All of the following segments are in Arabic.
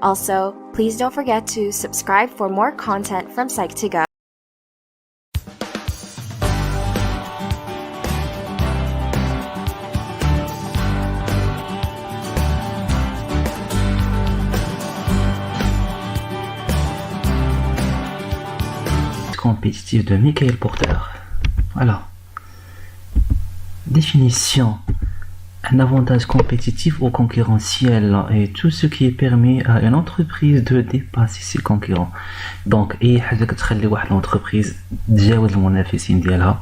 Also, please don't forget to subscribe for more content from Psych2Go. Compétitif de Michael Porter. Alors, définition: un avantage compétitif ou concurrentiel est tout ce qui permet à une entreprise de dépasser ses concurrents. Donc, أي حاجة كتخلي واحد l'entreprise تجاوز المنافسين ديالها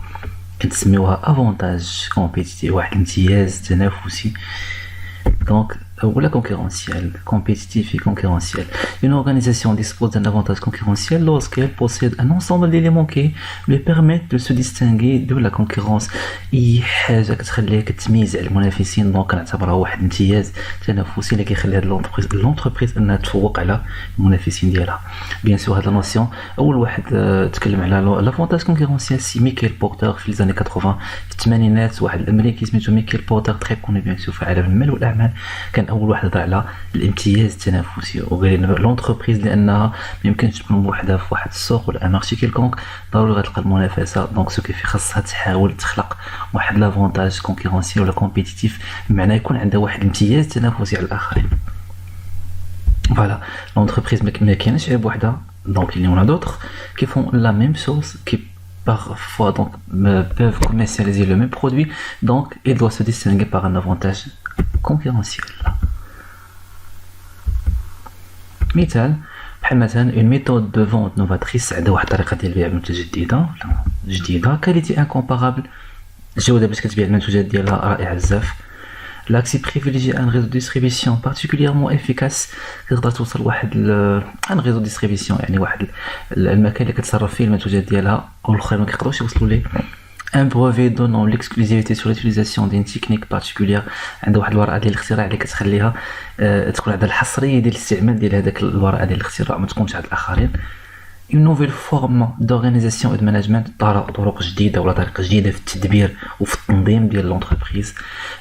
كنسميوها avantage compétitif، واحد الامتياز تنافسي. Donc, ou la concurrentielle, compétitif et concurrentiel. Une organisation dispose d'un avantage concurrentiel lorsqu'elle possède un ensemble d'éléments qui lui permettent de se distinguer de la concurrence. أي حاجة كتخليها كتميز على المنافسين، دونك كنعتبرها واحد الامتياز تنافسي اللي كيخلي هاد l'entreprise أنها تفوق على المنافسين ديالها. Bien sûr هاد النوسيون أول واحد تكلم على l'avantage concurrentiel سي ميكيل بورتر في les années 80 في الثمانينات. واحد الأمريكي سميتو ميكيل بورتر تري كوني بيان سور في عالم المال والأعمال، كان أول واحد هضر على الامتياز التنافسي وقال لونتربريز لأنها ما يمكنش تكون بوحدها في واحد السوق ولا مارشي كيلكونك، ضروري غتلقى المنافسة. دونك سو كيفي خاصها تحاول تخلق واحد لافونتاج كونكورونسيال ولا كومبيتيتيف، بمعنى يكون عندها واحد الامتياز تنافسي على الآخرين. فوالا لونتربريز ما كايناش عيب بوحدها، دونك il y en a d'autres qui font la même chose, qui parfois donc peuvent commercialiser le même produit, donc il doit se distinguer par un avantage concurrentiel. مثال بحال مثلا une méthode de vente novatrice، عندها واحد الطريقه ديال البيع متجدده جديده، qualité incomparable، الجوده باش كتبيع المنتوجات ديالها رائعه بزاف. L'accès privilégié à un réseau de distribution particulièrement efficace، كتقدر توصل واحد un réseau de distribution، يعني واحد المكان اللي كتصرف فيه المنتوجات ديالها والاخرين ما كيقدروش يوصلوا ليه. Un brevet donnant l'exclusivité sur l'utilisation d'une technique particulière، عندها واحد الورقه ديال الاختراع اللي كتخليها تكون عندها الحصريه ديال الاستعمال ديال هذاك الورقه ديال الاختراع ما تكونش عند الاخرين. Une nouvelle forme d'organisation et de management، طرق جديدة ولا طريقة جديدة في التدبير وفي التنظيم ديال l'entreprise.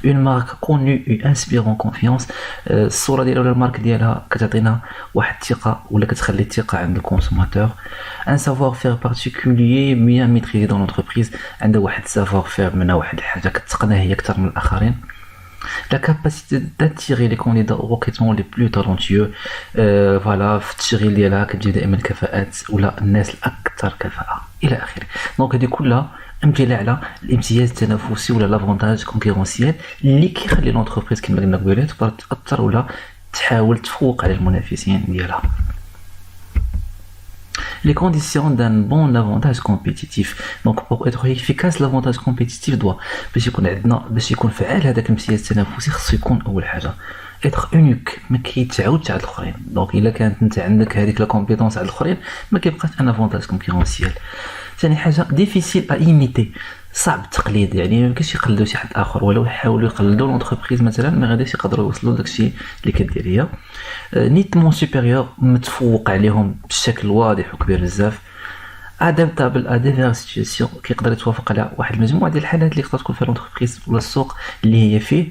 Une marque connue et inspirant confiance، الصورة ديالها ولا المارك ديالها كتعطينا واحد الثقة ولا كتخلي الثقة عند الكونسوماتور. Un savoir-faire particulier bien maîtrisé dans l'entreprise، عندها واحد savoir-faire، منها واحد الحاجة كتقنها هي أكثر من الآخرين. La capacité d'attirer les candidats au recrutement les plus talentueux، فوالا في التشغيل ديالها كتجي دائما كفاءات ولا الناس الأكثر كفاءة إلى آخره. دونك هذه كلها أمثلة على الامتياز التنافسي ولا لافونتاج كونكورونسيال اللي كيخلي لونتربريز كما قلنا قبيله تقدر تأثر ولا تحاول تفوق على المنافسين ديالها. Les conditions d'un bon avantage compétitif. Donc pour être efficace l'avantage compétitif doit باش يكون فعال هذاك الامتياز التنافسي خصو يكون اول حاجه être unique، ما كيتعاودش على الاخرين. دونك الا كانت انت عندك هذيك لا كومبيتونس على الاخرين ما كيبقاش ان افونتاج كونكورونسيال. ثاني حاجه difficile à imiter، صعب التقليد، يعني ما يمكنش يقلدوا شي حد اخر، ولو يحاولوا يقلدوا لونتربريز مثلا ما غاديش يقدروا يوصلوا لداكشي اللي كدير هي. نيتمون سوبيريور، متفوق عليهم بشكل واضح وكبير بزاف. adaptable à diverses situations، كيقدر يتوافق على واحد المجموعه ديال الحالات اللي تقدر تكون فيها لونتربريز ولا السوق اللي هي فيه.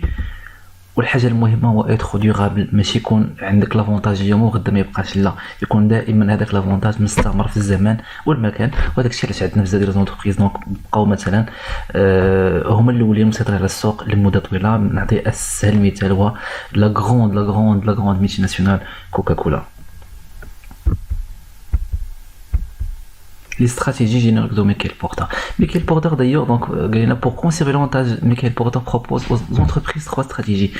والحاجه المهمه هو اتخو ديورابل، ماشي يكون عندك لافونتاج اليوم وغدا ما يبقاش، لا يكون دائما هذاك لافونتاج مستمر في الزمان والمكان. وهذاك الشيء علاش عندنا بزاف ديال لونتربريز دونك بقاو مثلا هما الاولين مسيطرين على السوق لمده طويله. نعطي اسهل مثال هو لا غروند ميتي ناسيونال كوكا كولا. Les stratégies génériques de Michael Porter. Michael Porter d'ailleurs, donc, pour conserver l'avantage, Michael Porter propose aux entreprises 3 stratégies.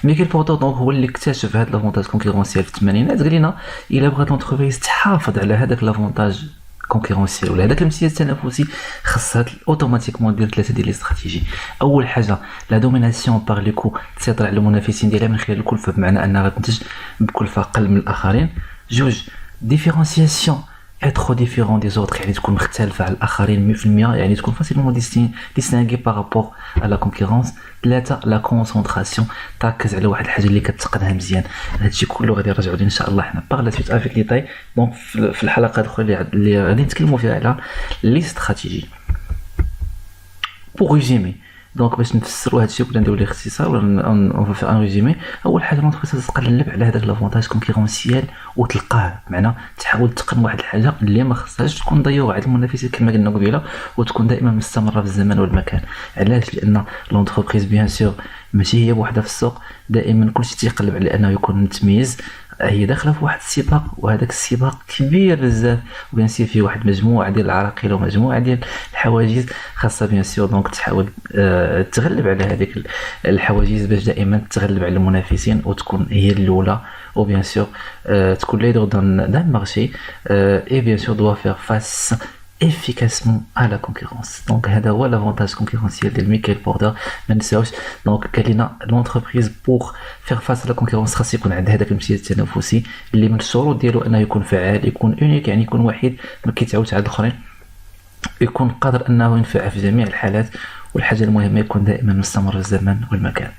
Michael Porter donc هو اللي اكتشف هذا l'avantage concurrentiel في الثمانينات، قال لنا إلا بغات l'entreprise تحافظ على هذاك l'avantage concurrentiel ولا هذاك الامتياز التنافسي خاصها اوتوماتيكمون دير 3 ديال لي استراتيجي. اول حاجه لا دوميناسيون بار لي كو، تسيطر على المنافسين ديالها من خلال الكلفه، بمعنى انها غتنتج بكلفه اقل من الاخرين. جوج ديفيرونسياسيون، être différent des autres، يعني تكون مختلفة على الآخرين 100%، يعني تكون facilement distingué par rapport à la concurrence. 3 لا كونسونطراسيون، تركز على واحد الحاجة اللي كتقنها مزيان. هادشي كله غادي نرجعوا ليه إن شاء الله حنا باغ لا سويت افيك لي تاي. دونك في الحلقات الأخرى اللي غادي نتكلموا فيها على لي استراتيجي. Pour résumer دونك باش نفسروا هادشي ولا نديروا الاختصار ولا اون فا ان ريزومي. اول حاجه لونتربريز تقلب على هذاك لافونتاج كونكورونسيال وتلقاه، معنى تحاول تقن واحد الحاجه اللي ما خصهاش تكون ضيوع على المنافسين كما قلنا قبيله، وتكون دائما مستمره في الزمان والمكان. علاش؟ لان لونتربريز بيان سور ماشي هي بوحدها في السوق، دائما كلشي تيقلب على انه يكون متميز. هي داخله في واحد السباق، وهذاك السباق كبير بزاف، وبيان سور فيه واحد مجموعه ديال العراقيل ومجموعه ديال الحواجز خاصه بيان سور دونك تحاول تغلب على هذيك الحواجز باش دائما تغلب على المنافسين وتكون هي الاولى، وبيان سور تكون ليدر دان المارشي اي بيان سور دوا فير فاس efficacement à la concurrence. Donc هذا هو l'avantage concurrentiel ديال ميكيل بوردر، ما نساوش. دونك قال لنا l'entreprise pour faire face à la concurrence خاص يكون عندها هذاك الامتياز التنافسي اللي من الشروط ديالو انه يكون فعال، يكون اونيك، يعني يكون وحيد ما كيتعاودش على الاخرين، يكون قادر انه ينفع في جميع الحالات، والحاجه المهمه يكون دائما مستمر في الزمان والمكان.